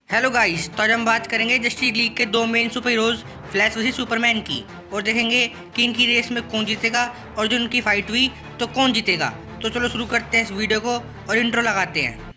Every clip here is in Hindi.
हेलो गाइस, तो आज हम बात करेंगे जस्टिस लीग के दो main super heroes flash versus Superman की और देखेंगे कि इनकी रेस में कौन जीतेगा और जो उनकी फाइट हुई तो कौन जीतेगा। तो चलो शुरू करते हैं इस वीडियो को और इंट्रो लगाते हैं।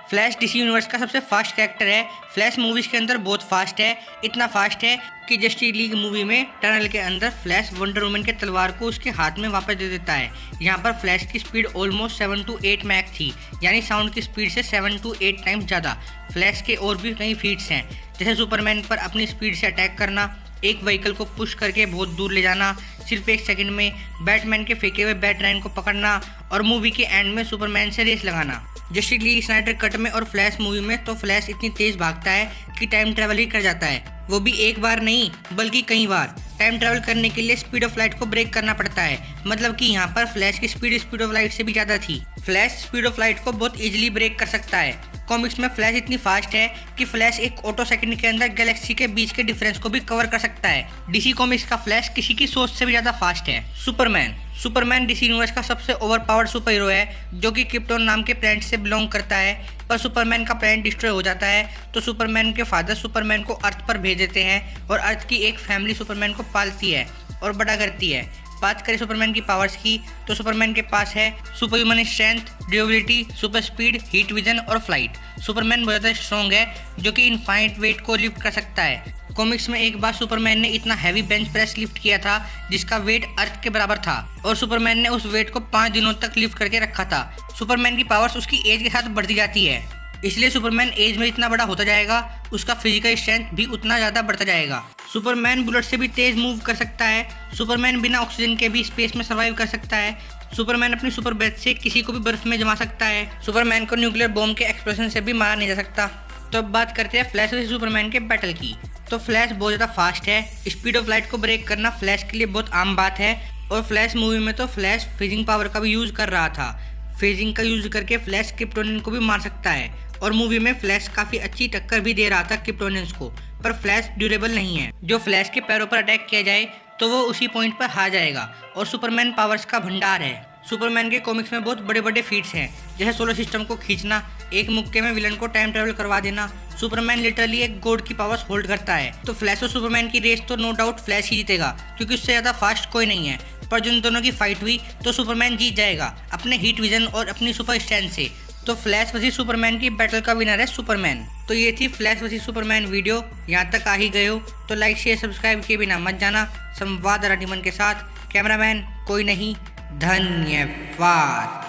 फ्लैश डीसी यूनिवर्स का सबसे फास्ट कैरेक्टर है। फ्लैश मूवीज के अंदर बहुत फास्ट है, इतना फास्ट है कि जस्टिस लीग मूवी में टनल के अंदर फ्लैश वंडर वुमन के तलवार को उसके हाथ में वापस दे देता है। यहाँ पर फ्लैश की स्पीड ऑलमोस्ट 7 to 8 मैक थी, यानी साउंड की स्पीड से 7 to 8 टाइम्स ज़्यादा। फ्लैश के और भी कई फीट्स हैं, जैसे सुपरमैन पर अपनी स्पीड से अटैक करना, एक व्हीकल को पुश करके बहुत दूर ले जाना सिर्फ 1 सेकंड में, बैटमैन के फेंके हुए बैटमैन को पकड़ना और मूवी के एंड में सुपरमैन से रेस लगाना। जस्टिस लीग स्नाइडर कट में और फ्लैश मूवी में तो फ्लैश इतनी तेज भागता है कि टाइम ट्रैवल ही कर जाता है, वो भी एक बार नहीं बल्कि कई बार। टाइम ट्रैवल करने के लिए स्पीड ऑफ लाइट को ब्रेक करना पड़ता है, मतलब कि यहाँ पर फ्लैश की स्पीड ऑफ लाइट से भी ज़्यादा थी। फ्लैश स्पीड ऑफ लाइट को बहुत इजीली ब्रेक कर सकता है। कॉमिक्स में फ्लैश इतनी फास्ट है कि फ्लैश एक ऑटो सेकंड के अंदर गैलेक्सी के बीच के डिफरेंस को भी कवर कर सकता है। डीसी कॉमिक्स का फ्लैश किसी की सोच से भी ज़्यादा फास्ट है। सुपरमैन डीसी यूनिवर्स का सबसे ओवरपावर्ड सुपर हीरो है, जो कि क्रिप्टोन नाम के प्लैनेट से बिलोंग करता है। पर सुपरमैन का प्लैनेट डिस्ट्रॉय हो जाता है तो सुपरमैन के फादर सुपरमैन को अर्थ पर भेज देते हैं और अर्थ की एक फैमिली सुपरमैन को पालती है और बड़ा करती है। बात करें सुपरमैन की पावर्स की तो सुपरमैन के पास है super human strength, durability, super speed, heat vision और फ्लाइट। सुपरमैन बहुत ज़्यादा स्ट्रॉन्ग है, जो कि इनफाइनाइट वेट को लिफ्ट कर सकता है। कॉमिक्स में एक बार सुपरमैन ने इतना हैवी बेंच प्रेस लिफ्ट किया था जिसका वेट अर्थ के बराबर था और सुपरमैन ने उस वेट को 5 दिनों तक लिफ्ट करके रखा था। सुपरमैन की पावर्स उसकी एज के साथ बढ़ती जाती है, इसलिए सुपरमैन एज में इतना बड़ा होता जाएगा, उसका फिजिकल स्ट्रेंथ भी उतना ज़्यादा बढ़ता जाएगा। सुपरमैन बुलेट से भी तेज मूव कर सकता है। सुपरमैन बिना ऑक्सीजन के भी स्पेस में सर्वाइव कर सकता है। सुपरमैन अपनी सुपर ब्रेथ से किसी को भी बर्फ में जमा सकता है। सुपरमैन को न्यूक्लियर बॉम्ब के एक्सप्लोजन से भी मारा नहीं जा सकता। तो अब बात करते हैं फ्लैश वर्सेस सुपरमैन के बैटल की। तो फ्लैश बहुत ज़्यादा फास्ट है, स्पीड ऑफ लाइट को ब्रेक करना फ्लैश के लिए बहुत आम बात है। और फ्लैश मूवी में तो फ्लैश फ्रीजिंग पावर का भी यूज़ कर रहा था। फ्रीजिंग का यूज़ करके फ्लैश क्रिप्टोनियन को भी मार सकता है और मूवी में फ्लैश काफ़ी अच्छी टक्कर भी दे रहा था क्रिप्टोनियंस को। पर फ्लैश ड्यूरेबल नहीं है, जो फ्लैश के पैरों पर अटैक किया जाए तो वो उसी पॉइंट पर हार जाएगा। और सुपरमैन पावर्स का भंडार है। सुपरमैन के कॉमिक्स में बहुत बड़े बड़े फीट्स हैं, जैसे सोलर सिस्टम को खींचना, एक मुक्के में विलन को टाइम ट्रैवल करवा देना। सुपरमैन लिटरली एक गॉड की पावर्स होल्ड करता है। तो फ्लैश और सुपरमैन की रेस तो नो डाउट फ्लैश ही जीतेगा, क्योंकि उससे ज़्यादा फास्ट कोई नहीं है। पर जिन दोनों की फाइट हुई तो सुपरमैन जीत जाएगा अपने हीट विजन और अपनी सुपर स्ट्रेंथ से। तो फ्लैश वर्सेस सुपरमैन की बैटल का विनर है सुपरमैन। तो ये थी फ्लैश वर्सेस सुपरमैन वीडियो। यहाँ तक आ ही गए हो तो लाइक शेयर सब्सक्राइब किए बिना मत जाना। संवाद रानीमन के साथ कैमरामैन कोई नहीं। धन्यवाद।